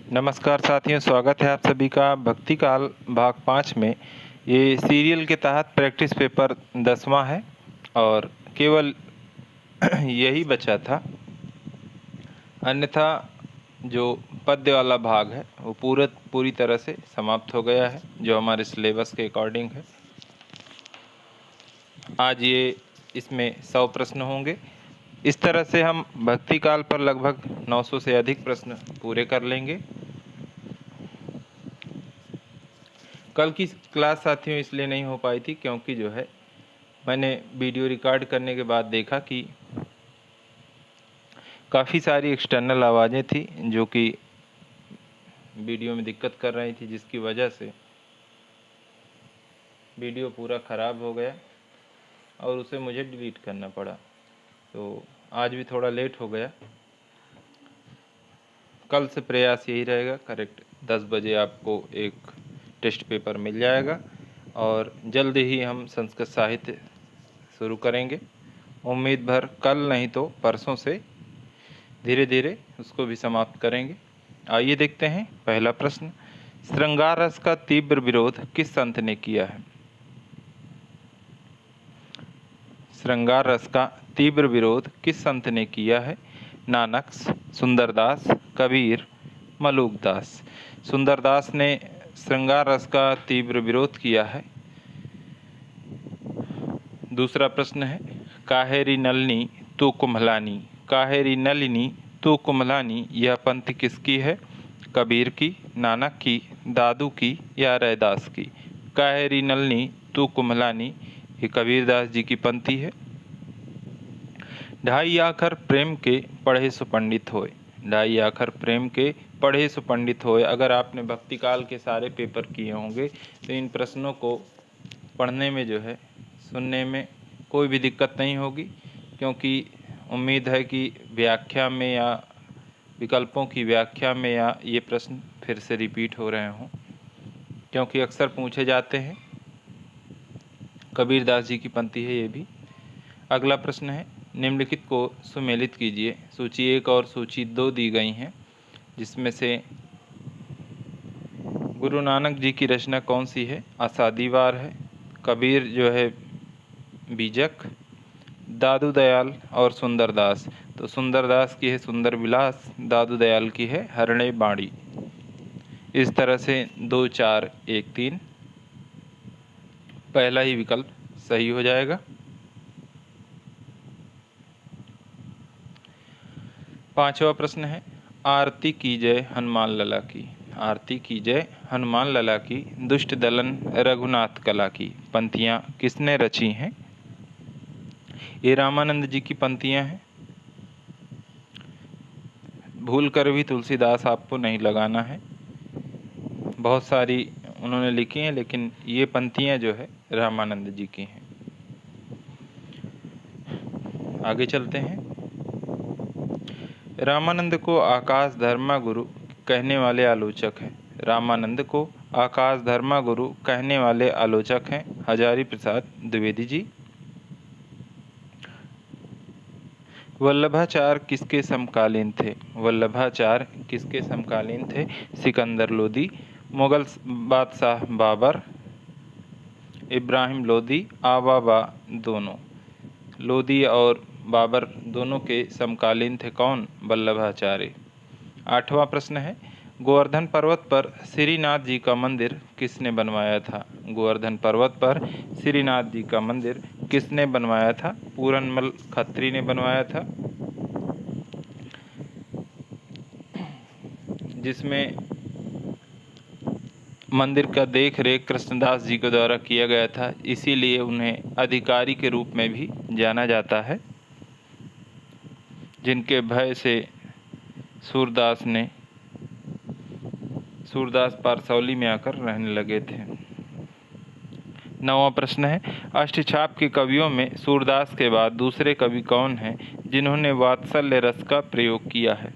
नमस्कार साथियों, स्वागत है आप सभी का भक्ति काल भाग 5 में। ये सीरियल के तहत प्रैक्टिस पेपर 10वां है और केवल यही बचा था। अन्यथा जो पद्य वाला भाग है वो पूरी तरह से समाप्त हो गया है, जो हमारे सिलेबस के अकॉर्डिंग है। आज ये इसमें 100 प्रश्न होंगे। इस तरह से हम भक्ति काल पर लगभग 900 से अधिक प्रश्न पूरे कर लेंगे। कल की क्लास साथियों इसलिए नहीं हो पाई थी क्योंकि जो है मैंने वीडियो रिकॉर्ड करने के बाद देखा कि काफ़ी सारी एक्सटर्नल आवाज़ें थी जो कि वीडियो में दिक्कत कर रही थी, जिसकी वजह से वीडियो पूरा ख़राब हो गया और उसे मुझे डिलीट करना पड़ा। तो आज भी थोड़ा लेट हो गया। कल से प्रयास यही रहेगा, करेक्ट 10 बजे आपको एक टेस्ट पेपर मिल जाएगा और जल्द ही हम संस्कृत साहित्य शुरू करेंगे। उम्मीद भर कल नहीं तो परसों से धीरे धीरे उसको भी समाप्त करेंगे। आइए देखते हैं पहला प्रश्न। श्रृंगार रस का तीव्र विरोध किस संत ने किया है? श्रृंगार रस का तीव्र विरोध किस संत ने किया है? नानक, सुंदरदास, कबीर, मलूकदास। सुंदरदास ने श्रृंगार रस का तीव्र विरोध किया है। दूसरा प्रश्न है, काहेरी नलिनी तू कुम्हलानी, काहेरी नलिनी तू कुम्हलानी यह पंक्ति किसकी है? कबीर की, नानक की, दादू की या रैदास की? काहेरी नलिनी तू कुम्हलानी ये कबीरदास जी की पंक्ति है। ढाई आखर प्रेम के पढ़े सो पंडित होए, ढाई आखर प्रेम के पढ़े सो पंडित होए। अगर आपने भक्ति काल के सारे पेपर किए होंगे तो इन प्रश्नों को पढ़ने में जो है, सुनने में कोई भी दिक्कत नहीं होगी, क्योंकि उम्मीद है कि व्याख्या में या विकल्पों की व्याख्या में या ये प्रश्न फिर से रिपीट हो रहे हों, क्योंकि अक्सर पूछे जाते हैं। कबीरदास जी की पंक्ति है ये भी। अगला प्रश्न है, निम्नलिखित को सुमेलित कीजिए। सूची 1 और सूची 2 दी गई हैं, जिसमें से गुरु नानक जी की रचना कौन सी है? आसादी वार है, कबीर जो है बीजक, दादू दयाल और सुंदरदास। तो सुंदरदास की है सुंदर विलास, दादू दयाल की है हरणे बाड़ी। इस तरह से 2, 4, 1, 3 पहला ही विकल्प सही हो जाएगा। पांचवा प्रश्न है, आरती की जय हनुमान लला की, आरती की जय हनुमान लला की, दुष्ट दलन रघुनाथ कला की पंक्तियाँ किसने रची हैं? ये रामानंद जी की पंक्तियाँ हैं। भूल कर भी तुलसीदास आपको नहीं लगाना है, बहुत सारी उन्होंने लिखी हैं, लेकिन ये पंक्तियाँ जो है रामानंद जी की हैं। आगे चलते हैं। रामानंद को आकाश धर्मा गुरु कहने वाले आलोचक हैं। रामानंद को आकाश धर्मा गुरु कहने वाले आलोचक हैं हजारी प्रसाद द्विवेदी जी। वल्लभाचार्य किसके समकालीन थे? वल्लभाचार्य किसके समकालीन थे? सिकंदर लोदी, मुगल बादशाह बाबर, इब्राहिम लोदी, आवाबा दोनों। लोदी और बाबर दोनों के समकालीन थे कौन? वल्लभाचार्य। आठवां प्रश्न है, गोवर्धन पर्वत पर श्रीनाथ जी का मंदिर किसने बनवाया था? गोवर्धन पर्वत पर श्रीनाथ जी का मंदिर किसने बनवाया था? पूरनमल खत्री ने बनवाया था, जिसमें मंदिर का देख रेख कृष्णदास जी के द्वारा किया गया था, इसीलिए उन्हें अधिकारी के रूप में भी जाना जाता है, जिनके भय से सूरदास पारसौली में आकर रहने लगे थे। नौवां प्रश्न है, अष्टछाप के कवियों में सूरदास के बाद दूसरे कवि कौन हैं जिन्होंने वात्सल्य रस का प्रयोग किया है?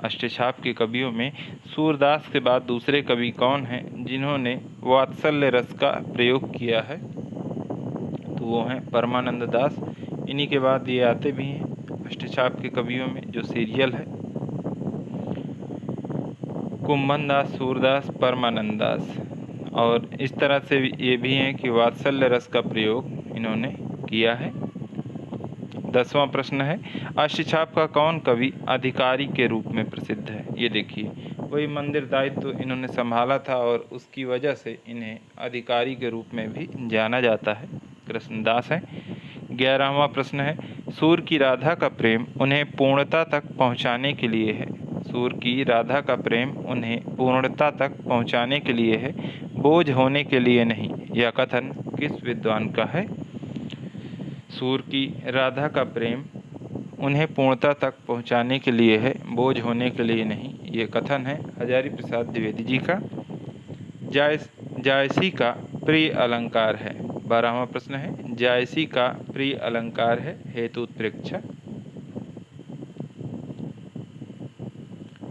अष्टछाप के कवियों में सूरदास के बाद दूसरे कवि कौन हैं जिन्होंने वात्सल्य रस का प्रयोग किया है? तो वो हैं परमानंद दास। इन्हीं के बाद ये आते भी हैं अष्टछाप के कवियों में, जो सीरियल है। कुंभन दास, सूरदास, परमानंद दास। और इस तरह से ये भी हैं कि वात्सल्य रस का प्रयोग इन्होंने किया है। 10वां प्रश्न है, अष्टछाप का कौन कवि अधिकारी के रूप में प्रसिद्ध है? ये देखिए, वही मंदिर दायित्व तो इन्होंने संभाला था और उसकी वजह से इन्हें अधिकारी के रूप में भी जाना जाता है। कृष्णदास है। 11वां प्रश्न है, सूर की राधा का प्रेम उन्हें पूर्णता तक पहुंचाने के लिए है। सूर की राधा का प्रेम उन्हें पूर्णता तक पहुंचाने के लिए है, बोझ होने के लिए नहीं। यह कथन किस विद्वान का है? सूर की राधा का प्रेम उन्हें पूर्णता तक पहुंचाने के लिए है, बोझ होने के लिए नहीं। ये कथन है हजारी प्रसाद द्विवेदी जी का। जायसी का प्रिय अलंकार है। 12वां प्रश्न है, जायसी का प्रिय अलंकार है हेतु उत्प्रेक्षा।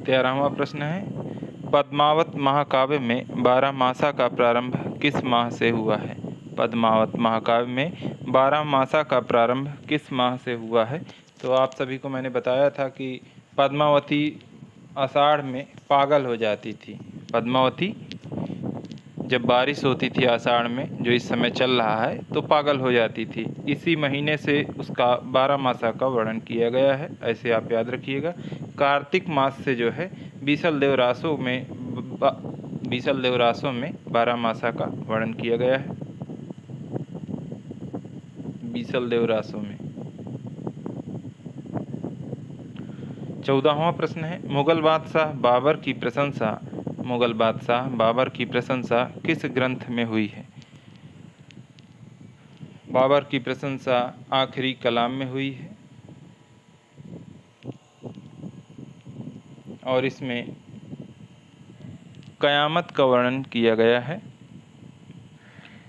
13वां प्रश्न है, पद्मावत महाकाव्य में 12 मासा का प्रारंभ किस माह से हुआ है? पद्मावत महाकाव्य में 12 मासा का प्रारंभ किस माह से हुआ है? तो आप सभी को मैंने बताया था कि पद्मावती आषाढ़ में पागल हो जाती थी। पद्मावती जब बारिश होती थी आषाढ़ में, जो इस समय चल रहा है, तो पागल हो जाती थी। इसी महीने से उसका 12 मासा का वर्णन किया गया है, ऐसे आप याद रखिएगा। कार्तिक मास से जो है बीसल देवरासों में 12 मासा का वर्णन किया गया है। बीसल देवरासों में। 14वां प्रश्न है, मुगल बादशाह बाबर की प्रशंसा किस ग्रंथ में हुई है? बाबर की प्रशंसा आखिरी कलाम में हुई है और इसमें कयामत का वर्णन किया गया है।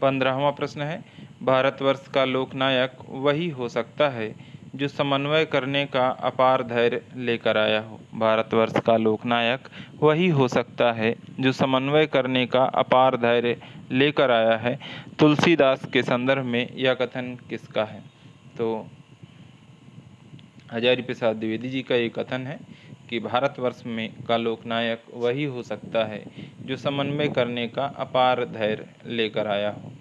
15वां प्रश्न है, भारतवर्ष का लोकनायक वही हो सकता है जो समन्वय करने का अपार धैर्य लेकर आया हो। भारतवर्ष का लोकनायक वही हो सकता है जो समन्वय करने का अपार धैर्य लेकर आया है। तुलसीदास के संदर्भ में यह कथन किसका है? तो हजारी प्रसाद द्विवेदी जी का ये कथन है कि भारतवर्ष में का लोकनायक वही हो सकता है जो समन्वय करने का अपार धैर्य लेकर आया हो।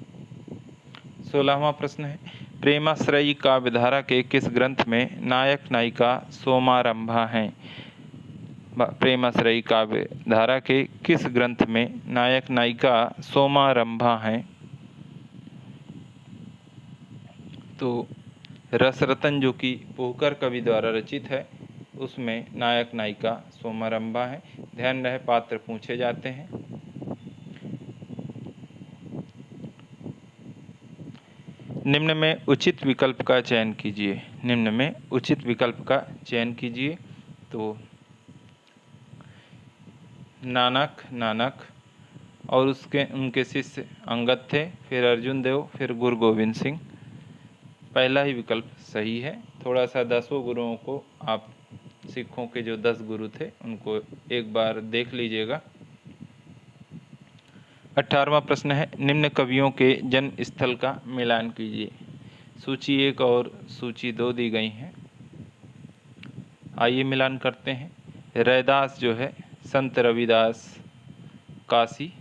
16वां प्रश्न है, प्रेमाश्रयी काव्यधारा के किस ग्रंथ में नायक नायिका सोमारंभा हैं? प्रेमाश्रयी काव्यधारा के किस ग्रंथ में नायक नायिका सोमारंभा हैं? तो रसरतन, जो कि पोहकर कवि द्वारा रचित है, उसमें नायक नायिका सोमारंभा है। ध्यान रहे, पात्र पूछे जाते हैं। निम्न में उचित विकल्प का चयन कीजिए। तो नानक और उनके शिष्य अंगद थे, फिर अर्जुन देव, फिर गुरु गोविंद सिंह। पहला ही विकल्प सही है। थोड़ा सा 10 गुरुओं को, आप सिखों के जो 10 गुरु थे उनको एक बार देख लीजिएगा। 18वां प्रश्न है, निम्न कवियों के जन्म स्थल का मिलान कीजिए। सूची 1 और सूची 2 दी गई हैं। आइए मिलान करते हैं। रैदास जो है संत रविदास काशी,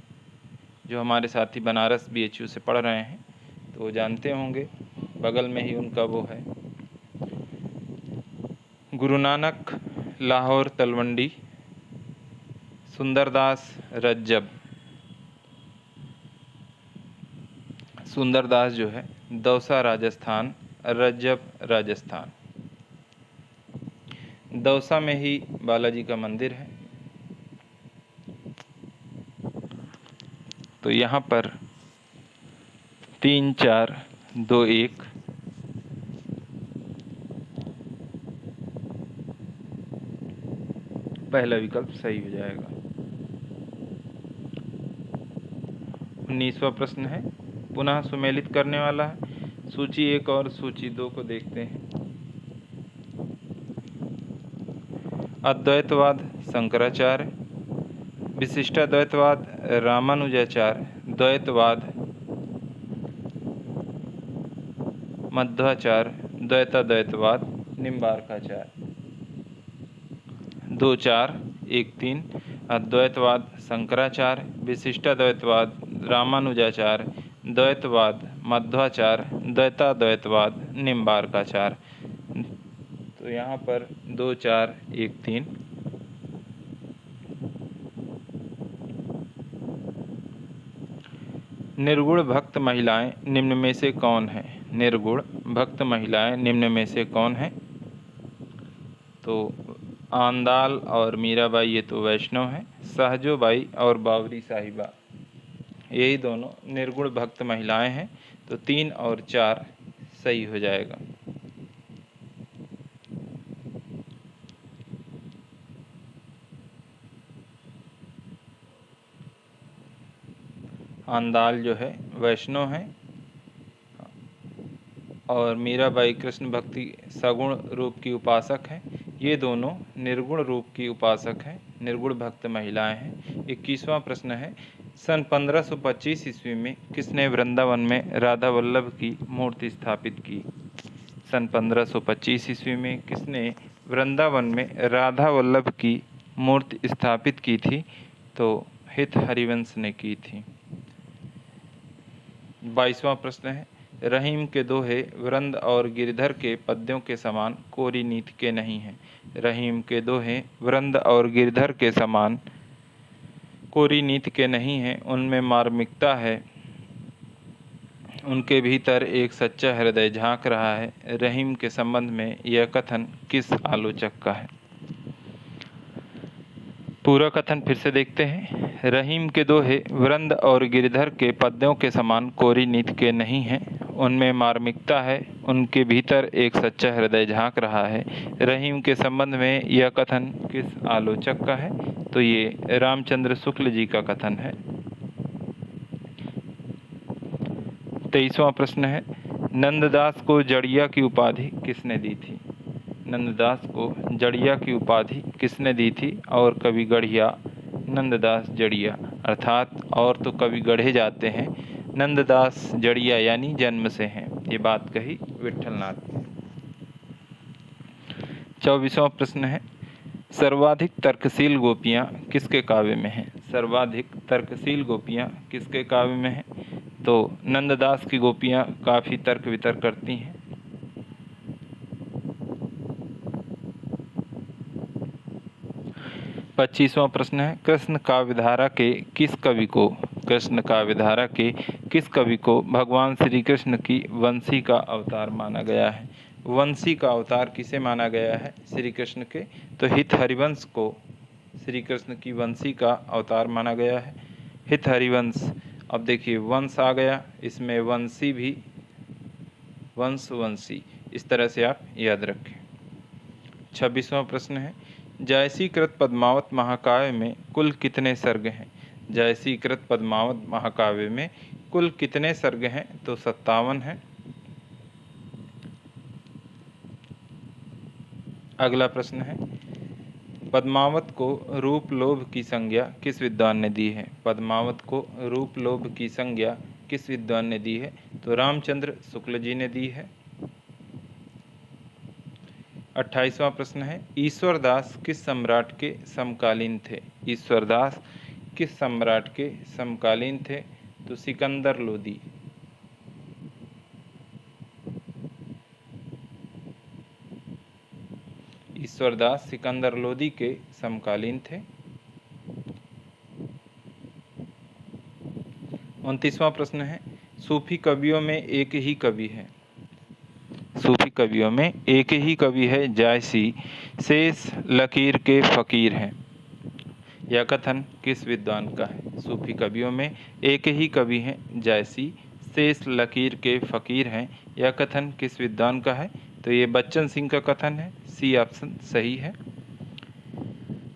जो हमारे साथी बनारस BHU से पढ़ रहे हैं तो वो जानते होंगे, बगल में ही उनका वो है। गुरु नानक लाहौर तलवंडी। सुंदरदास रज्जब। सुंदरदास जो है दौसा राजस्थान, रज्जब राजस्थान। दौसा में ही बालाजी का मंदिर है। तो यहाँ पर 3, 4, 2, 1 पहला विकल्प सही हो जाएगा। 19वां प्रश्न है, पुनः सुमेलित करने वाला है। सूची 1 और सूची 2 को देखते हैं। अद्वैतवाद शंकराचार्य, विशिष्टाद्वैतवाद रामानुजाचार्य, द्वैतवाद मध्वाचार्य, द्वैताद्वैतवाद निम्बार्काचार्य। 2, 4 1-3, अद्वैतवाद शंकराचार्य, विशिष्टाद्वैतवाद रामानुजाचार्य, द्वैतवाद मध्वाचार्य, द्वैताद्वैतवाद निम्बार्काचार्य। तो यहाँ पर 2, 4, 1, 3। निर्गुण भक्त महिलाएं निम्न में से कौन है? निर्गुण भक्त महिलाएं निम्न में से कौन है? तो आंदाल और मीराबाई ये तो वैष्णव हैं, सहजोबाई और बावरी साहिबा यही दोनों निर्गुण भक्त महिलाएं हैं। तो 3 और 4 सही हो जाएगा। आंदाल जो है वैष्णव है और मीराबाई कृष्ण भक्ति सगुण रूप की उपासक है। ये दोनों निर्गुण रूप की उपासक हैं, निर्गुण भक्त महिलाएं हैं। 21वां प्रश्न है, सन 1525 ईस्वी में किसने वृंदावन में राधा वल्लभ की मूर्ति स्थापित की? सन 1525 ईस्वी में किसने वृंदावन में राधा वल्लभ की मूर्ति स्थापित की थी? तो हित हरिवंश ने की थी। 22वां प्रश्न है, रहीम के दोहे वृंद और गिरधर के पद्यों के समान कोरी नीति के नहीं हैं। रहीम के दोहे वृंद और गिरधर के समान कोरी नीति के नहीं हैं, उनमें मार्मिकता है, उनके भीतर एक सच्चा हृदय झांक रहा है। रहीम के संबंध में यह कथन किस आलोचक का है? पूरा कथन फिर से देखते हैं। रहीम के दोहे वृंद और गिरधर के पद्यों के समान कोरी नीति के नहीं हैं, उनमें मार्मिकता है, उनके भीतर एक सच्चा हृदय झांक रहा है। रहीम के संबंध में यह कथन किस आलोचक का है? तो ये रामचंद्र शुक्ल जी का कथन है। 23वां प्रश्न है, नंददास को जड़िया की उपाधि किसने दी थी? नंददास को जड़िया की उपाधि किसने दी थी? और कवि गढ़िया नंददास जड़िया, अर्थात और तो कवि गढ़े जाते हैं, नंददास जड़िया यानी जन्म से हैं। ये बात कही विठलनाथ ने। 24वां प्रश्न है, सर्वाधिक तर्कशील गोपियाँ किसके काव्य में हैं? सर्वाधिक तर्कशील गोपियाँ किसके काव्य में हैं? तो नंददास की गोपियाँ काफ़ी तर्क वितर्क करती हैं। 25वां प्रश्न है, कृष्ण काव्यधारा के किस कवि को भगवान श्री कृष्ण की वंशी का अवतार माना गया है? वंशी का अवतार किसे माना गया है? श्री कृष्ण के। तो हित हरिवंश को श्री कृष्ण की वंशी का अवतार माना गया है। हित हरिवंश, अब देखिए वंश आ गया, इसमें वंशी भी वंशी, इस तरह से आप याद रखें। 26वां प्रश्न है, जायसीकृत पद्मावत महाकाव्य में कुल कितने सर्ग हैं? जायसीकृत पद्मावत महाकाव्य में कुल कितने सर्ग हैं? तो 57 हैं। अगला प्रश्न है, पद्मावत को रूप लोभ की संज्ञा किस विद्वान ने दी है? पद्मावत को रूप लोभ की संज्ञा किस विद्वान ने दी है? तो रामचंद्र शुक्ल जी ने दी है। 28वां प्रश्न है, ईश्वरदास किस सम्राट के समकालीन थे? ईश्वरदास किस सम्राट के समकालीन थे? तो सिकंदर लोदी। ईश्वरदास सिकंदर लोदी के समकालीन थे। 29वां प्रश्न है, सूफी कवियों में एक ही कवि है। सूफी कवियों में एक ही कवि है, जायसी शेष लकीर के फकीर हैं। यह कथन किस विद्वान का है? सूफी कवियों में एक ही कवि हैं, जायसी शेष लकीर के फकीर हैं। यह कथन किस विद्वान का है? तो ये बच्चन सिंह का कथन है। सी ऑप्शन सही है।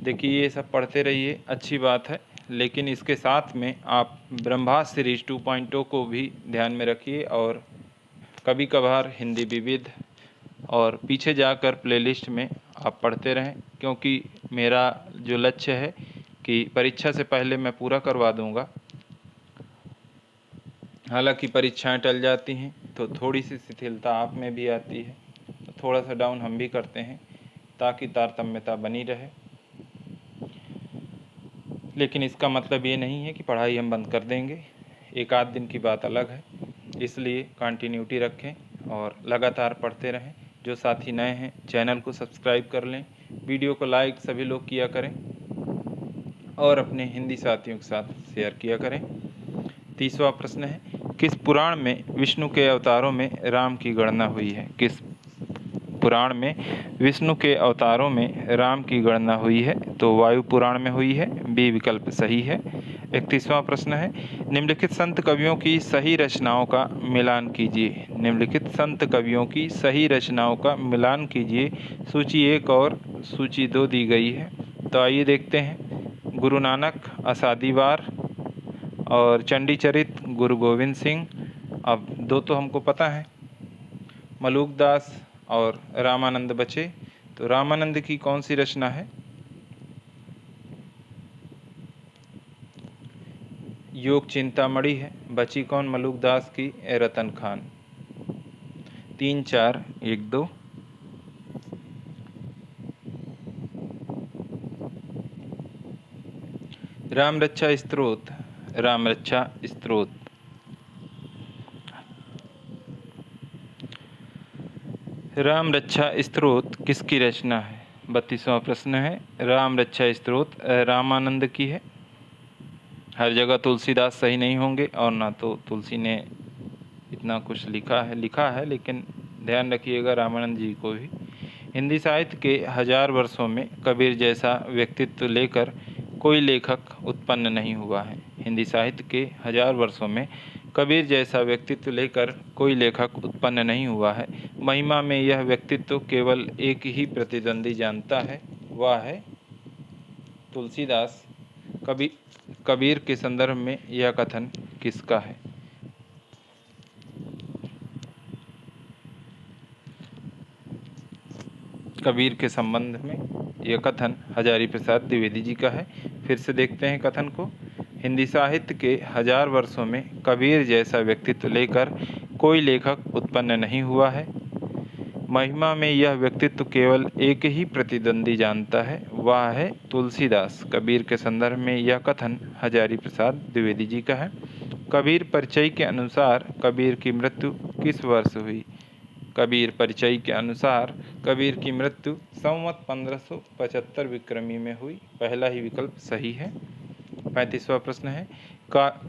देखिए ये सब पढ़ते रहिए, अच्छी बात है, लेकिन इसके साथ में आप ब्रह्मास्त्र सीरीज 2.0 को भी ध्यान में रखिए और कभी कभार हिंदी विविध और पीछे जाकर प्लेलिस्ट में आप पढ़ते रहें, क्योंकि मेरा जो लक्ष्य है कि परीक्षा से पहले मैं पूरा करवा दूंगा। हालांकि परीक्षाएं टल जाती हैं तो थोड़ी सी शिथिलता आप में भी आती है, तो थोड़ा सा डाउन हम भी करते हैं ताकि तारतम्यता बनी रहे। लेकिन इसका मतलब ये नहीं है कि पढ़ाई हम बंद कर देंगे। एक आध दिन की बात अलग है, इसलिए कंटिन्यूटी रखें और लगातार पढ़ते रहें। जो साथी नए हैं चैनल को सब्सक्राइब कर लें, वीडियो को लाइक सभी लोग किया करें और अपने हिंदी साथियों के साथ शेयर किया करें। 30वां प्रश्न है, किस पुराण में विष्णु के अवतारों में राम की गणना हुई है? किस पुराण में विष्णु के अवतारों में राम की गणना हुई है? तो वायु पुराण में हुई है, बी विकल्प सही है। 31वां प्रश्न है, निम्नलिखित संत कवियों की सही रचनाओं का मिलान कीजिए। निम्नलिखित संत कवियों की सही रचनाओं का मिलान कीजिए। सूची 1 और सूची 2 दी गई है, तो आइए देखते हैं। गुरु नानक, असादीवार और चंडीचरित गुरु गोविंद सिंह। अब 2 तो हमको पता है, मलूकदास और रामानंद बचे। तो रामानंद की कौन सी रचना है? योग चिंतामणि है। बची कौन मलूकदास की? रतन खान। 3 4 1 2। राम रक्षा स्तोत्र, राम रक्षा स्तोत्र। राम रक्षा स्तोत्र किसकी रचना है? 32वां प्रश्न है, राम रक्षा स्तोत्र रामानंद की है। हर जगह तुलसीदास सही नहीं होंगे और ना तो तुलसी ने इतना कुछ लिखा है, लेकिन ध्यान रखिएगा रामानंद जी को भी। हिंदी साहित्य के 1000 वर्षों में कबीर जैसा व्यक्तित्व लेकर कोई लेखक उत्पन्न नहीं हुआ है। हिंदी साहित्य के 1000 वर्षों में कबीर जैसा व्यक्तित्व लेकर कोई लेखक उत्पन्न नहीं हुआ है। महिमा में यह व्यक्तित्व केवल एक ही प्रतिद्वंदी जानता है, वह है तुलसीदास। कबीर के संदर्भ में यह कथन किसका है? कबीर के संबंध में यह कथन हजारी प्रसाद द्विवेदी जी का है। फिर से देखते हैं कथन को। हिंदी साहित्य के 1000 वर्षों में कबीर जैसा व्यक्तित्व लेकर कोई लेखक उत्पन्न नहीं हुआ है। महिमा में यह व्यक्तित्व केवल एक ही प्रतिद्वंदी जानता है, वह है तुलसीदास। कबीर के संदर्भ में यह कथन हजारी प्रसाद द्विवेदी जी का है। कबीर परिचय के अनुसार कबीर की मृत्यु किस वर्ष हुई? कबीर परिचय के अनुसार कबीर की मृत्यु संवत 1575 विक्रमी में हुई। पहला ही विकल्प सही है। 35वां प्रश्न है,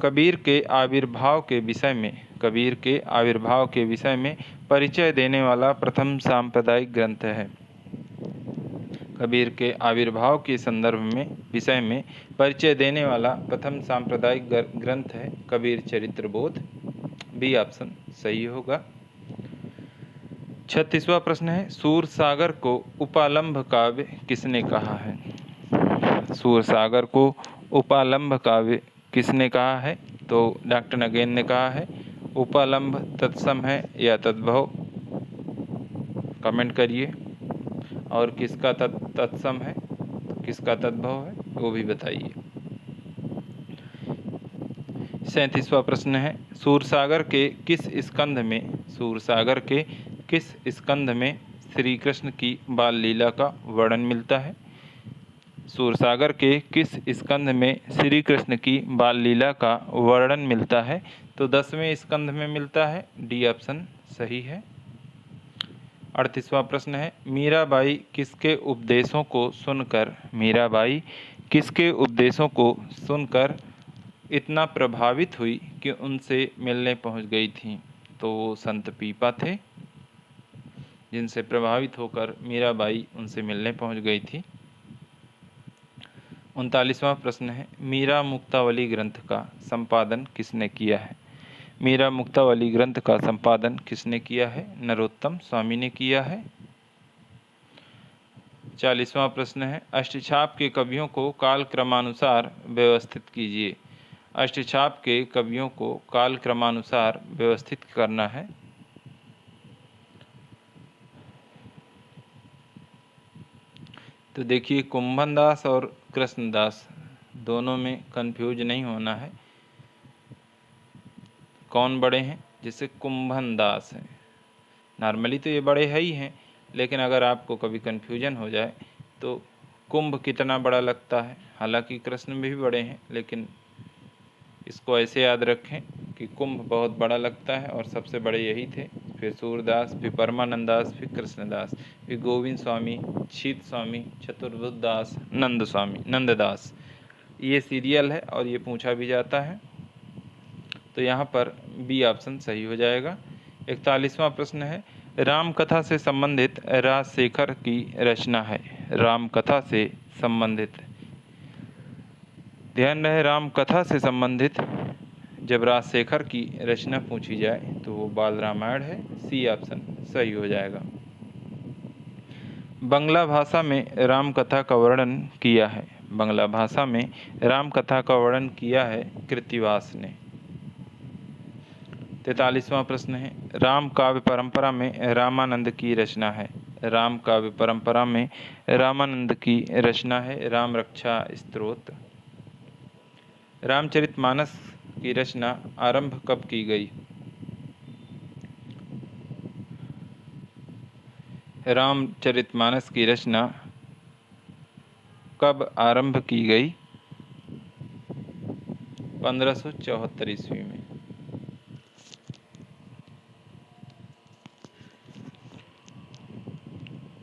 कबीर के आविर्भाव के विषय में परिचय देने वाला प्रथम सांप्रदायिक ग्रंथ है। कबीर के आविर्भाव के संदर्भ में विषय में परिचय देने वाला प्रथम सांप्रदायिक ग्रंथ है कबीर चरित्र बोध। बी ऑप्शन सही होगा। 36वां प्रश्न है, सूरसागर को उपालंभ काव्य किसने कहा है? सूरसागर को उपालंभ काव्य किसने कहा है? तो डॉक्टर नगेन ने कहा है। उपालंभ तत्सम है या तद्भव? कमेंट करिए। और किसका तत्सम है, किसका तद्भव है, वो भी बताइए। 37वां प्रश्न है, सूरसागर के किस स्कंध में श्री कृष्ण की बाल लीला का वर्णन मिलता है? सूरसागर के किस स्कंध में श्री कृष्ण की बाल लीला का वर्णन मिलता है? तो 10वें स्कंध में मिलता है। डी ऑप्शन सही है। 38वां प्रश्न है, मीराबाई किसके उपदेशों को सुनकर इतना प्रभावित हुई कि उनसे मिलने पहुंच गई थी? तो वो संत पीपा थे, जिनसे प्रभावित होकर मीराबाई उनसे मिलने पहुंच गई थी। 39वां प्रश्न है, मीरा मुक्तावली ग्रंथ का संपादन किसने किया है? मीरा मुक्तावली ग्रंथ का संपादन किसने किया है? नरोत्तम स्वामी ने किया है। 40वां प्रश्न है, अष्टछाप के कवियों को कालक्रमानुसार व्यवस्थित कीजिए। अष्टछाप के कवियों को कालक्रमानुसार व्यवस्थित करना है। तो देखिए, कुंभनदास और कृष्णदास दोनों में कंफ्यूज नहीं होना है। कौन बड़े हैं? जैसे कुंभनदास हैं, नॉर्मली तो ये बड़े है ही हैं, लेकिन अगर आपको कभी कन्फ्यूजन हो जाए तो कुंभ कितना बड़ा लगता है। हालांकि कृष्ण भी बड़े हैं, लेकिन इसको ऐसे याद रखें कि कुंभ बहुत बड़ा लगता है और सबसे बड़े यही थे। फिर सूरदास, फिर परमानंद दास, फिर कृष्णदास, फिर गोविंद स्वामी, शीत स्वामी, चतुर्बुद्ध दास, नंददास। ये सीरियल है और ये पूछा भी जाता है। तो यहाँ पर बी ऑप्शन सही हो जाएगा। 41वां प्रश्न है, राम कथा से संबंधित राजशेखर की रचना है। राम कथा से संबंधित, ध्यान रहे, राम कथा से संबंधित जब राजशेखर की रचना पूछी जाए तो वो बाल रामायण है। सी ऑप्शन सही हो जाएगा। बंगला भाषा में राम कथा का वर्णन किया है। बंगला भाषा में राम कथा का वर्णन किया है कृत्तिवास ने। 43वां प्रश्न है, राम काव्य परंपरा में रामानंद की रचना है। राम काव्य परंपरा में रामानंद की रचना है राम रक्षा स्तोत्र। रामचरितमानस की रचना आरंभ कब की गई। रामचरितमानस की रचना कब आरंभ की गई। 1574 ईस्वी में।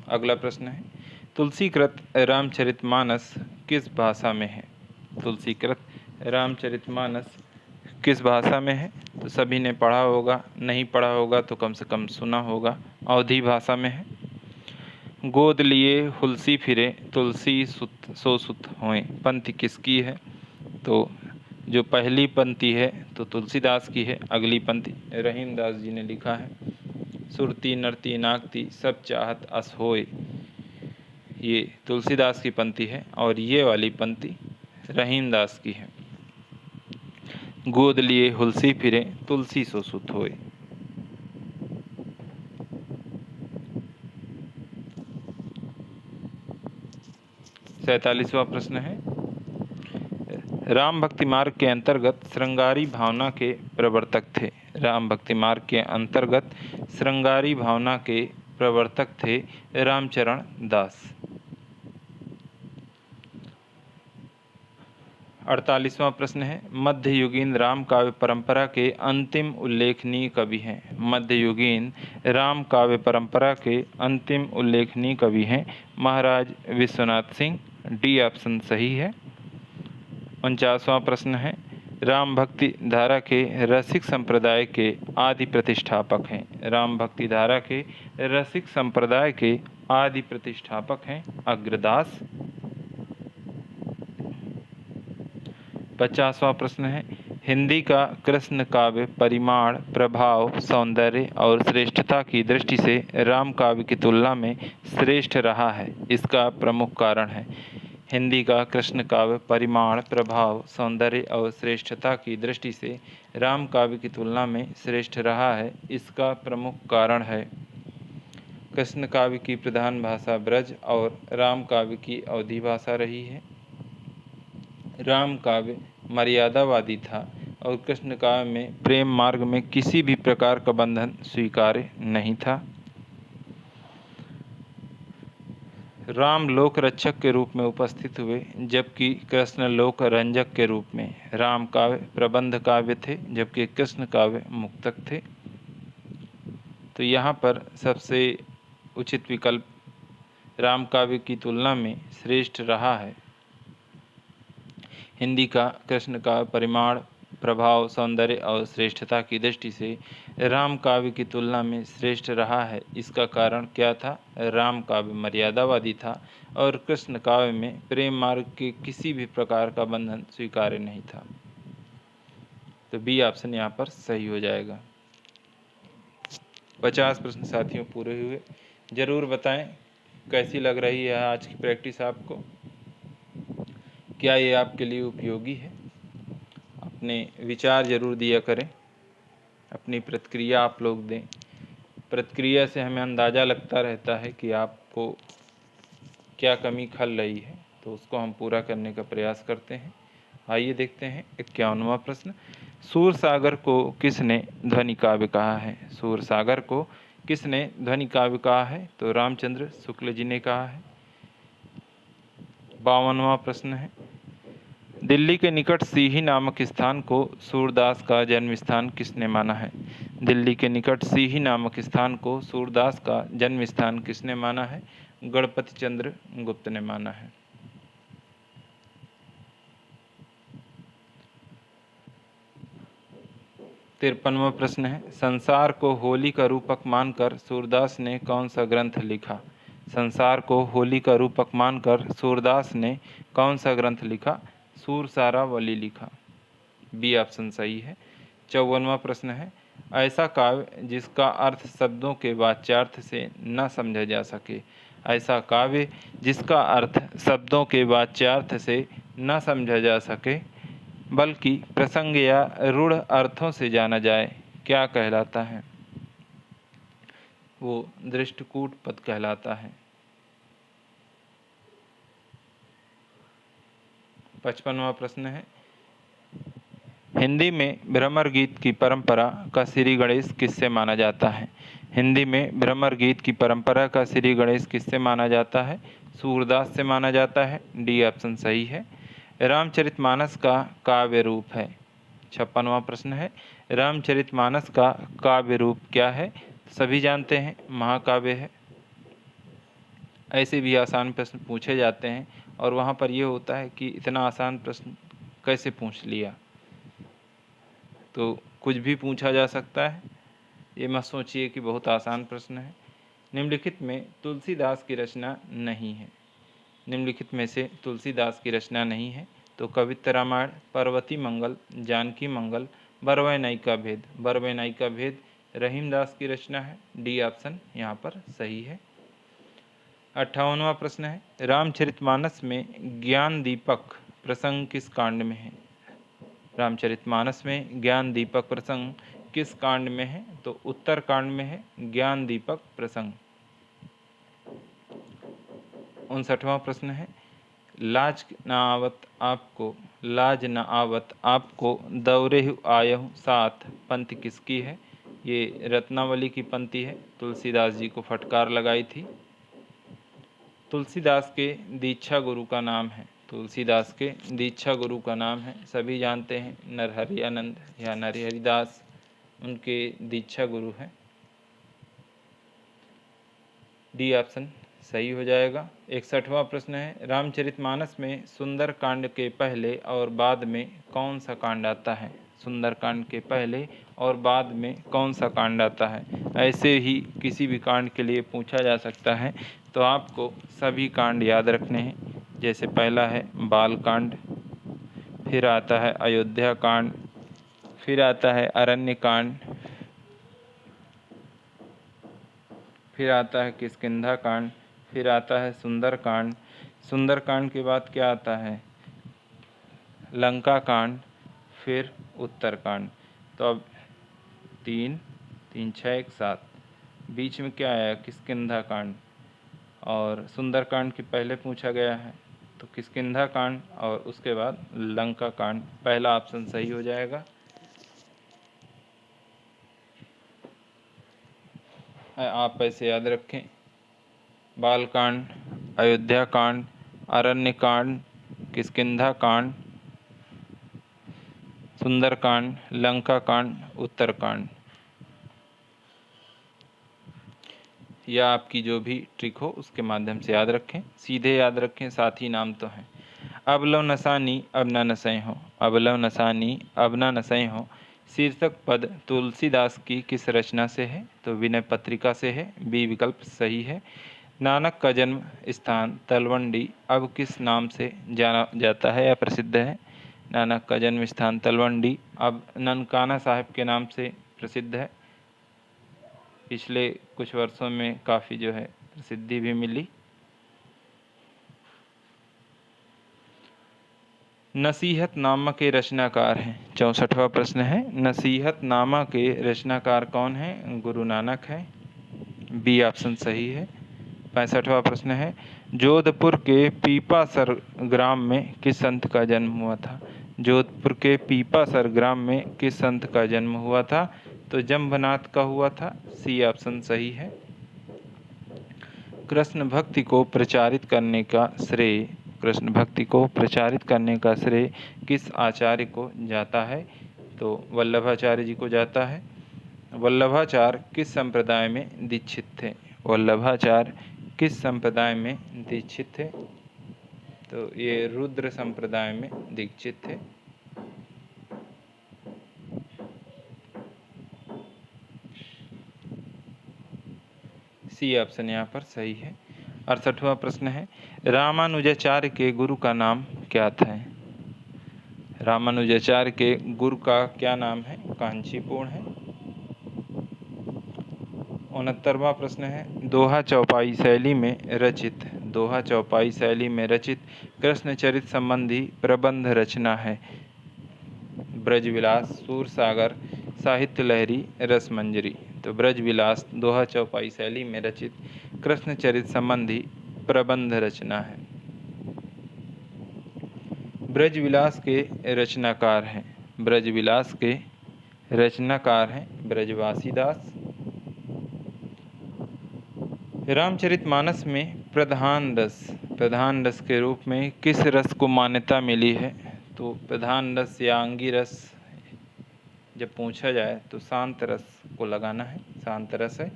अगला प्रश्न है, तुलसीकृत रामचरितमानस किस भाषा में है। तुलसीकृत रामचरितमानस किस भाषा में है। तो सभी ने पढ़ा होगा, नहीं पढ़ा होगा तो कम से कम सुना होगा। अवधी भाषा में है। गोद लिए हुलसी फिरे तुलसी सुत सो सुत होए, पंक्ति किसकी है। तो जो पहली पंक्ति है तो तुलसीदास की है। अगली पंक्ति रहीमदास जी ने लिखा है। सुरती नरती नागती सब चाहत अस होए, ये तुलसीदास की पंक्ति है और ये वाली पंक्ति रहीमदास की है। गोद लिए हुलसी फिरे तुलसी सो सुत होए। सैंतालीसवां प्रश्न है, राम भक्ति मार्ग के अंतर्गत श्रृंगारी भावना के प्रवर्तक थे। राम भक्ति मार्ग के अंतर्गत श्रृंगारी भावना के प्रवर्तक थे रामचरण दास। 48वां प्रश्न है, मध्ययुगीन राम काव्य परंपरा के अंतिम उल्लेखनीय कवि हैं। मध्ययुगीन राम काव्य परंपरा के अंतिम उल्लेखनीय कवि हैं महाराज विश्वनाथ सिंह। डी ऑप्शन सही है। 49वां प्रश्न है, राम भक्ति धारा के रसिक संप्रदाय के आदि प्रतिष्ठापक हैं। राम भक्ति धारा के रसिक संप्रदाय के आदि प्रतिष्ठापक हैं अग्रदास। 50वां प्रश्न है, हिंदी का कृष्ण काव्य परिमाण, प्रभाव, सौंदर्य और श्रेष्ठता की दृष्टि से राम काव्य की तुलना में श्रेष्ठ रहा है। इसका प्रमुख कारण है। हिंदी का कृष्ण काव्य परिमाण, प्रभाव, सौंदर्य और श्रेष्ठता की दृष्टि से राम काव्य की तुलना में श्रेष्ठ रहा है। इसका प्रमुख कारण है, कृष्ण काव्य की प्रधान भाषा ब्रज और राम काव्य की अवधी भाषा रही है। राम काव्य मर्यादावादी था और कृष्ण काव्य में प्रेम मार्ग में किसी भी प्रकार का बंधन स्वीकार्य नहीं था। राम लोक रक्षक के रूप में उपस्थित हुए, जबकि कृष्ण लोक रंजक के रूप में। राम काव्य प्रबंध काव्य थे, जबकि कृष्ण काव्य मुक्तक थे। तो यहाँ पर सबसे उचित विकल्प राम काव्य की तुलना में श्रेष्ठ रहा है। हिंदी का कृष्ण काव्य परिमाण, प्रभाव, सौंदर्य और श्रेष्ठता की दृष्टि से राम काव्य की तुलना में श्रेष्ठ रहा है। इसका कारण क्या था? राम काव्य मर्यादावादी था और कृष्ण काव्य में प्रेम मार्ग के किसी भी प्रकार का बंधन स्वीकार्य नहीं था। तो बी ऑप्शन यहाँ पर सही हो जाएगा। 50 प्रश्न साथियों पूरे हुए। ज़रूर बताएं कैसी लग रही है आज की प्रैक्टिस आपको, क्या ये आपके लिए उपयोगी है। अपने विचार ज़रूर दिया करें, अपनी प्रतिक्रिया आप लोग दें। प्रतिक्रिया से हमें अंदाज़ा लगता रहता है कि आपको क्या कमी खल रही है, तो उसको हम पूरा करने का प्रयास करते हैं। आइए देखते हैं 51वां प्रश्न, सूरसागर को किसने ध्वनि काव्य कहा है। सूरसागर को किसने ध्वनि काव्य कहा है? तो रामचंद्र शुक्ल जी ने कहा है। 52वां प्रश्न है, दिल्ली के निकट सीही नामक स्थान को सूरदास का जन्म स्थान किसने माना है? दिल्ली के निकट सीही नामक स्थान को सूरदास का जन्म स्थान किसने माना है? गणपति चंद्र गुप्त ने माना है। 53वां प्रश्न है, संसार को होली का रूपक मानकर सूरदास ने कौन सा ग्रंथ लिखा? संसार को होली का रूपक मानकर सूरदास ने कौन सा ग्रंथ लिखा? सूरसारावली लिखा। बी ऑप्शन सही है। 54वां प्रश्न है, ऐसा काव्य जिसका अर्थ शब्दों के वाच्यार्थ से न समझा जा सके। ऐसा काव्य जिसका अर्थ शब्दों के वाच्यार्थ से न समझा जा सके बल्कि प्रसंग या रूढ़ अर्थों से जाना जाए, क्या कहलाता है? वो दृष्टकूट पद कहलाता है। 55वां प्रश्न है, हिंदी में भ्रमर गीत की परंपरा का श्री गणेश किससे माना जाता है? हिंदी में भ्रमर गीत की परंपरा का श्री गणेश किससे माना जाता है? सूरदास से माना जाता है। डी ऑप्शन सही है। रामचरितमानस का काव्य रूप है। 56वां प्रश्न है, रामचरितमानस का काव्य रूप क्या है? सभी जानते हैं, महाकाव्य है। ऐसे भी आसान प्रश्न पूछे जाते हैं और वहाँ पर यह होता है कि इतना आसान प्रश्न कैसे पूछ लिया, तो कुछ भी पूछा जा सकता है। ये मत सोचिए कि बहुत आसान प्रश्न है। निम्नलिखित में तुलसीदास की रचना नहीं है। निम्नलिखित में से तुलसीदास की रचना नहीं है तो कवित्त रामायण, पार्वती मंगल, जानकी मंगल, बरवैनाई का भेद। बरवैनाई का भेद रहीमदास की रचना है। डी ऑप्शन यहाँ पर सही है। 58वां प्रश्न है, रामचरितमानस में ज्ञान दीपक प्रसंग किस कांड में है? रामचरितमानस में ज्ञान दीपक प्रसंग किस कांड में है? तो उत्तर कांड में है ज्ञान दीपक प्रसंग। 59वां प्रश्न है, लाज न आवत आपको, लाज न आवत आपको दौरे आयहु साथ पंक्ति किसकी है? ये रत्नावली की पंक्ति है। तुलसीदास जी को फटकार लगाई थी। तुलसीदास के दीक्षा गुरु का नाम है। तुलसीदास के दीक्षा गुरु का नाम है, सभी जानते हैं, नरहरि आनंद या नरहरिदास उनके दीक्षा गुरु हैं। डी ऑप्शन सही हो जाएगा। 61वां प्रश्न है, रामचरितमानस में सुंदर कांड के पहले और बाद में कौन सा कांड आता है? सुंदर कांड के पहले और बाद में कौन सा कांड आता है? ऐसे ही किसी भी कांड के लिए पूछा जा सकता है, तो आपको सभी कांड याद रखने हैं। जैसे पहला है बाल कांड, फिर आता है अयोध्या कांड, फिर आता है अरण्य कांड, फिर आता है किष्किंधा कांड, फिर आता है सुंदर कांड। सुंदर कांड के बाद क्या आता है? लंका कांड, फिर उत्तर कांड। तो अब 3 3 6 1 7, बीच में क्या आया? किष्किंधा कांड। और सुंदर कांड के पहले पूछा गया है तो किष्किंधा कांड और उसके बाद लंका कांड। पहला ऑप्शन सही हो जाएगा। आप ऐसे याद रखें, बाल कांड, अयोध्या कांड, अरण्य कांड, किष्किंधा कांड, सुंदर कांड, लंका कांड, उत्तर कांड। या आपकी जो भी ट्रिक हो उसके माध्यम से याद रखें, सीधे याद रखें, साथ ही नाम तो हैं। अबलव नसानी अब न नसैं हो, अबलव नसानी अब न नसैं हो शीर्षक पद तुलसीदास की किस रचना से है? तो विनय पत्रिका से है। बी विकल्प सही है। नानक का जन्म स्थान तलवंडी अब किस नाम से जाना जाता है या प्रसिद्ध है? नानक का जन्म स्थान तलवंडी अब ननकाना साहिब के नाम से प्रसिद्ध है। पिछले कुछ वर्षों में काफ़ी जो है प्रसिद्धि भी मिली। नसीहत नामा के रचनाकार हैं। 64वां प्रश्न है, नसीहत नामा के रचनाकार कौन है? गुरु नानक है। बी ऑप्शन सही है। 65वां प्रश्न है, जोधपुर के पीपासर ग्राम में किस संत का जन्म हुआ था? जोधपुर के पीपासर ग्राम में किस संत का जन्म हुआ था? तो जम्भनाथ का हुआ था। सी ऑप्शन सही है। कृष्ण भक्ति को प्रचारित करने का श्रेय कृष्ण भक्ति को प्रचारित करने का श्रेय किस आचार्य को जाता है? तो वल्लभाचार्य जी को जाता है। वल्लभाचार्य किस संप्रदाय में दीक्षित थे? वल्लभाचार्य किस संप्रदाय में दीक्षित थे? तो ये रुद्र संप्रदाय में दीक्षित थे। सी ऑप्शन यहाँ पर सही है। 68वां प्रश्न है, रामानुजाचार्य के गुरु का नाम क्या था? रामानुजाचार्य के गुरु का क्या नाम है? कांचीपूर्ण है। 69वां प्रश्न है, दोहा चौपाई शैली में रचित कृष्णचरित संबंधी प्रबंध रचना है? ब्रजविलास, सूरसागर, साहित्य लहरी, रसमंजरी। तो ब्रजविलास दोहा चौपाई शैली में रचित कृष्णचरित संबंधी प्रबंध रचना है। ब्रजविलास के रचनाकार हैं ब्रजवासीदास। रामचरितमानस में प्रधान रस के रूप में किस रस को मान्यता मिली है? तो प्रधान रस या अंगी रस जब पूछा जाए तो शांत रस को लगाना है, शांत रस है।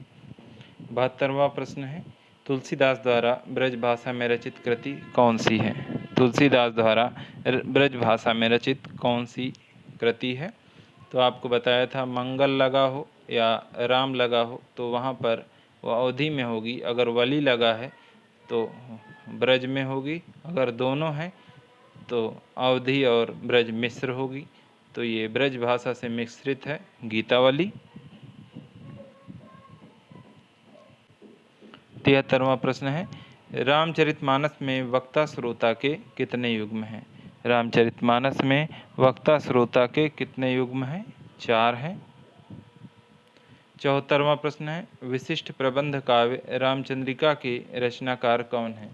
72वां प्रश्न है, तुलसीदास द्वारा ब्रज भाषा में रचित कृति कौन सी है? तुलसीदास द्वारा ब्रज भाषा में रचित कौन सी कृति है? तो आपको बताया था, मंगल लगा हो या राम लगा हो तो वहाँ पर वो अवधि में होगी, अगर वली लगा है तो ब्रज में होगी, अगर दोनों हैं तो अवधि और ब्रज मिश्र होगी। तो ये ब्रज भाषा से मिश्रित है गीतावली। 73वां प्रश्न है, रामचरितमानस में वक्ता श्रोता के कितने युग्म हैं? रामचरितमानस में वक्ता श्रोता के कितने युग्म हैं? 4 हैं। 74वां प्रश्न है, विशिष्ट प्रबंध काव्य रामचंद्रिका के रचनाकार कौन है?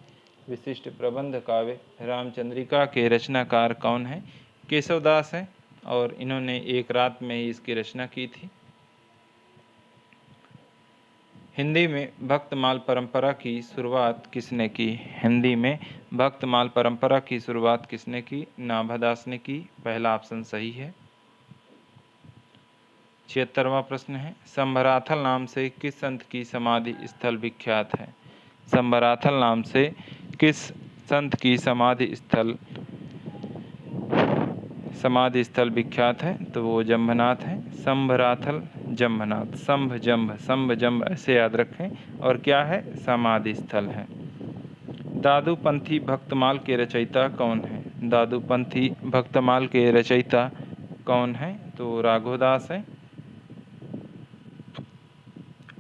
विशिष्ट प्रबंध काव्य रामचंद्रिका के रचनाकार कौन है? केशवदास है और इन्होंने एक रात में ही इसकी रचना की थी। हिंदी में भक्तमाल परंपरा की शुरुआत किसने की? हिंदी में भक्तमाल परंपरा की शुरुआत किसने की? नाभादास ने की। पहला ऑप्शन सही है। 76वां प्रश्न है, संभराथल नाम से किस संत की समाधि स्थल विख्यात है? संभराथल नाम से किस संत की समाधि स्थल विख्यात है? तो वो जम्भनाथ है। संभराथल जम्भनाथ, संभ जम्भ ऐसे याद रखें। और क्या है? समाधि स्थल है। दादूपंथी भक्तमाल के रचयिता कौन है? दादूपंथी भक्तमाल के रचयिता कौन है? तो राघवदास है।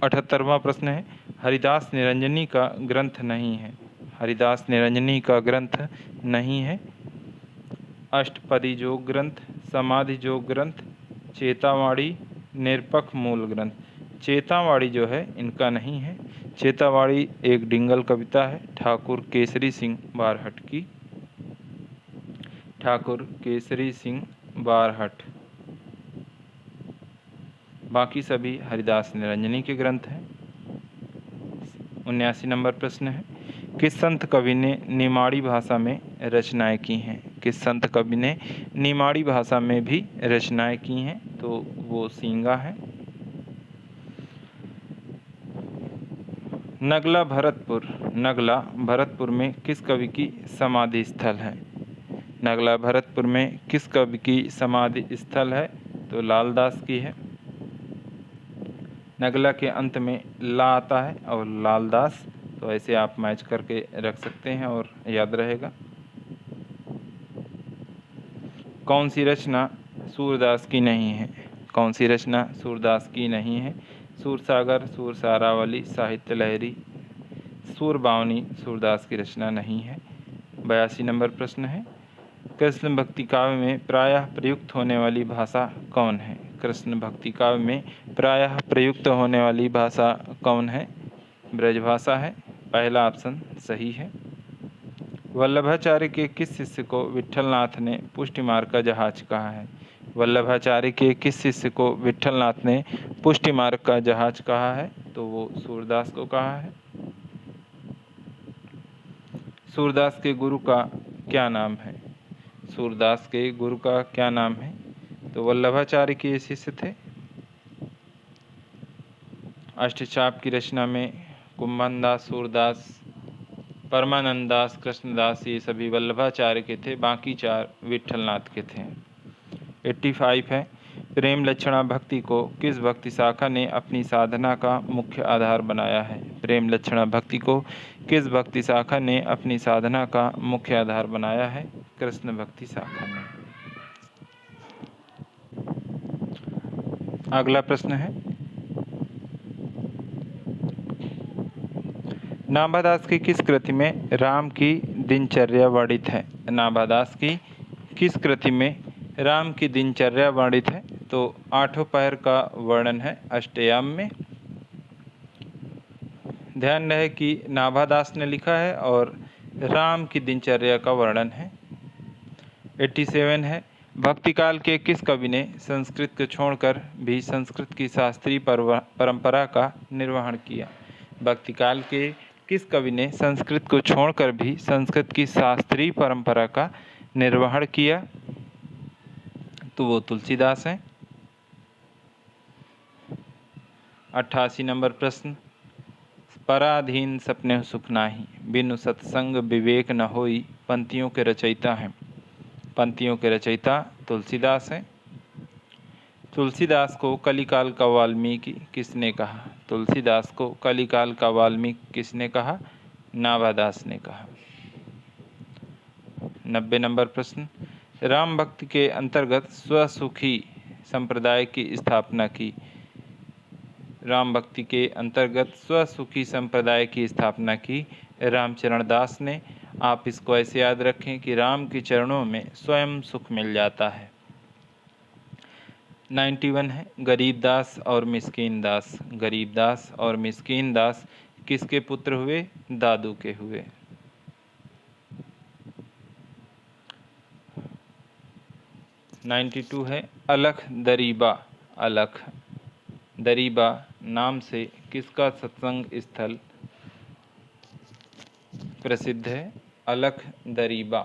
78वां प्रश्न है, हरिदास निरंजनी का ग्रंथ नहीं है? हरिदास निरंजनी का ग्रंथ नहीं है। अष्टपदी जोग ग्रंथ, समाधि जोग ग्रंथ, चेतावाणी, निरपक्ष मूल ग्रंथ। चेतावाणी जो है इनका नहीं है। चेतावाणी एक डिंगल कविता है ठाकुर केसरी सिंह बारहट की। ठाकुर केसरी सिंह बारहट। बाकी सभी हरिदास निरंजनी के ग्रंथ हैं। 79 नंबर प्रश्न है, किस संत कवि ने निमाड़ी भाषा में रचनाएं की हैं? किस संत कवि ने निमाड़ी भाषा में भी रचनाएं की हैं? तो वो सींगा है। नगला भरतपुर में किस कवि की समाधि स्थल है? नगला भरतपुर में किस कवि की समाधि स्थल है? तो लालदास की है। नगला के अंत में ला आता है और लालदास, तो ऐसे आप मैच करके रख सकते हैं और याद रहेगा। कौन सी रचना सूरदास की नहीं है? कौन सी रचना सूरदास की नहीं है? सूरसागर, सूरसारावली, साहित्य लहरी, सूरबावनी सूरदास की रचना नहीं है। 82 नंबर प्रश्न है, कृष्ण भक्ति काव्य में प्रायः प्रयुक्त होने वाली भाषा कौन है? कृष्ण भक्ति काव्य में प्रायः प्रयुक्त होने वाली भाषा कौन है? ब्रजभाषा है। पहला ऑप्शन सही है। वल्लभाचार्य के किस शिष्य को विट्ठलनाथ ने पुष्टिमार्ग का जहाज कहा है? वल्लभाचार्य के किस शिष्य को विट्ठलनाथ ने पुष्टिमार्ग का जहाज कहा है? तो वो सूरदास को कहा है। सूरदास के गुरु का क्या नाम है? सूरदास के गुरु का क्या नाम है? तो वल्लभाचार्य के शिष्य थे। अष्टचाप की रचना में कुंभन दास, सूरदास, परमानंद दास, कृष्णदास ये सभी वल्लभाचार्य के थे, बाकी 4 विठलनाथ के थे। 85 है, प्रेम लक्षणा भक्ति को किस भक्ति शाखा ने अपनी साधना का मुख्य आधार बनाया है? प्रेम लक्षणा भक्ति को किस भक्ति शाखा ने अपनी साधना का मुख्य आधार बनाया है? कृष्ण भक्ति शाखा ने। अगला प्रश्न है, नाभादास की किस कृति में राम की दिनचर्या वर्णित है? नाभादास की किस कृति में राम की दिनचर्या वर्णित है? तो 8 पहर का वर्णन है अष्टयाम में। ध्यान रहे कि नाभादास ने लिखा है और राम की दिनचर्या का वर्णन है। 87 है, भक्तिकाल के किस कवि ने संस्कृत को छोड़कर भी संस्कृत की शास्त्रीय परंपरा का निर्वहन किया? भक्तिकाल के किस कवि ने संस्कृत को छोड़कर भी संस्कृत की शास्त्रीय परंपरा का निर्वहन किया? तो वो तुलसीदास हैं। 88 नंबर प्रश्न, पराधीन सपने सुख नाही, बिनु सत्संग विवेक न होई, पंक्तियों के रचयिता हैं। पंक्तियों के रचयिता तुलसीदास हैं। तुलसीदास को कलिकाल का वाल्मीकि किसने कहा? तुलसीदास को कलिकाल का वाल्मीकि किसने कहा? नाभादास ने कहा। 90 नंबर प्रश्न, राम भक्ति के अंतर्गत स्वसुखी संप्रदाय की स्थापना की। राम भक्ति के अंतर्गत स्वसुखी संप्रदाय की स्थापना की रामचरण दास ने। आप इसको ऐसे याद रखें कि राम के चरणों में स्वयं सुख मिल जाता है। 91 है, गरीब दास और मिस्कीन दास। गरीब दास और मिस्कीन दास किसके पुत्र हुए? दादू के हुए। 92 है, अलख दरीबा। अलख दरीबा नाम से किसका सत्संग स्थल प्रसिद्ध है? अलख दरीबा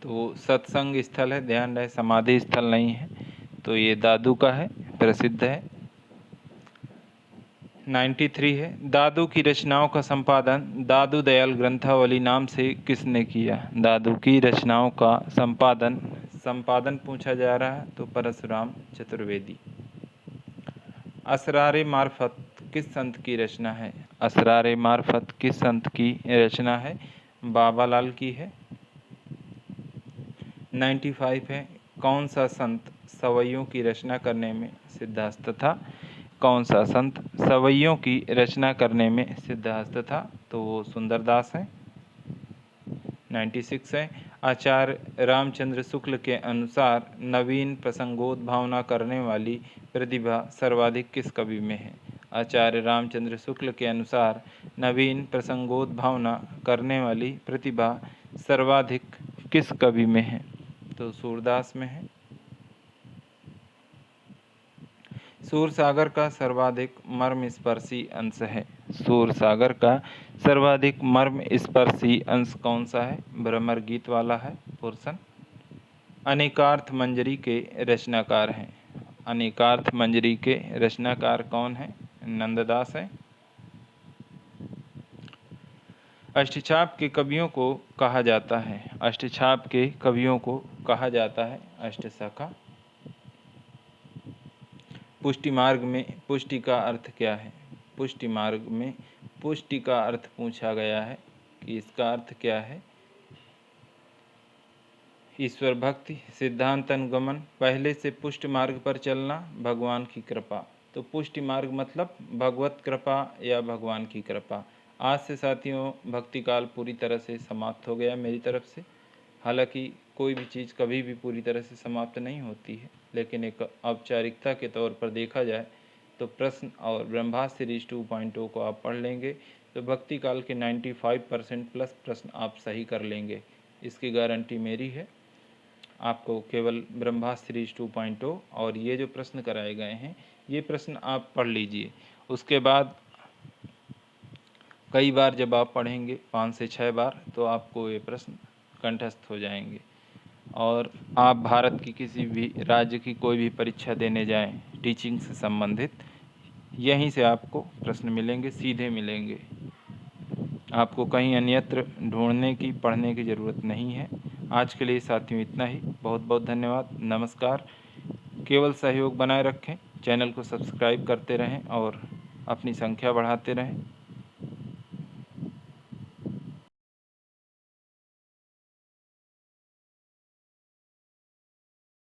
तो सत्संग स्थल है, ध्यान रहे समाधि स्थल नहीं है। तो ये दादू का है, प्रसिद्ध है। 93 है, दादू की रचनाओं का संपादन दादू दयाल ग्रंथावली नाम से किसने किया? दादू की रचनाओं का संपादन पूछा जा रहा है तो परशुराम चतुर्वेदी। असरारे मार्फत किस संत की रचना है? असरारे मार्फत किस संत की रचना है? बाबालाल की है। 95 है, कौन सा संत सवैयों की रचना करने में सिद्धहस्त था? कौन सा संत सवैयों की रचना करने में सिद्धहस्त था? तो वो सुंदरदास है। 96 है, आचार्य रामचंद्र शुक्ल के अनुसार नवीन प्रसंगोद्भावना करने वाली प्रतिभा सर्वाधिक किस कवि में है? आचार्य रामचंद्र शुक्ल के अनुसार नवीन प्रसंगोद्भावना करने वाली प्रतिभा सर्वाधिक किस कवि में है? तो सूरदास में है। सूरसागर का सर्वाधिक मर्म स्पर्शी अंश है। सूरसागर का सर्वाधिक मर्म स्पर्शी अंश कौन सा है? भ्रमर गीत वाला है पोर्शन। अनेकार्थ मंजरी के रचनाकार हैं। अनेकार्थ मंजरी के रचनाकार कौन है? नंददास है। अष्टछाप के कवियों को कहा जाता है। अष्टछाप के कवियों को कहा जाता है अष्टसखा। पुष्टि मार्ग में पुष्टि का अर्थ क्या है? पुष्टि मार्ग में पुष्टि का अर्थ पूछा गया है कि इसका अर्थ क्या है? ईश्वर भक्ति, सिद्धांत अनुगमन, पहले से पुष्टि मार्ग पर चलना, भगवान की कृपा। तो पुष्टि मार्ग मतलब भगवत कृपा या भगवान की कृपा। आज से साथियों भक्ति काल पूरी तरह से समाप्त हो गया मेरी तरफ से। हालांकि कोई भी चीज़ कभी भी पूरी तरह से समाप्त नहीं होती है, लेकिन एक औपचारिकता के तौर पर देखा जाए तो प्रश्न और ब्रह्मास्त्र सीरीज 2.0 को आप पढ़ लेंगे तो भक्ति काल के 95% प्लस प्रश्न आप सही कर लेंगे, इसकी गारंटी मेरी है। आपको केवल ब्रह्मास्त्र सीरीज 2.0 और ये जो प्रश्न कराए गए हैं ये प्रश्न आप पढ़ लीजिए। उसके बाद कई बार जब आप पढ़ेंगे 5 से 6 बार तो आपको ये प्रश्न कंठस्थ हो जाएंगे। और आप भारत की किसी भी राज्य की कोई भी परीक्षा देने जाएं टीचिंग से संबंधित, यहीं से आपको प्रश्न मिलेंगे, सीधे मिलेंगे। आपको कहीं अन्यत्र ढूंढने की, पढ़ने की ज़रूरत नहीं है। आज के लिए साथियों इतना ही। बहुत बहुत धन्यवाद। नमस्कार। केवल सहयोग बनाए रखें, चैनल को सब्सक्राइब करते रहें और अपनी संख्या बढ़ाते रहें।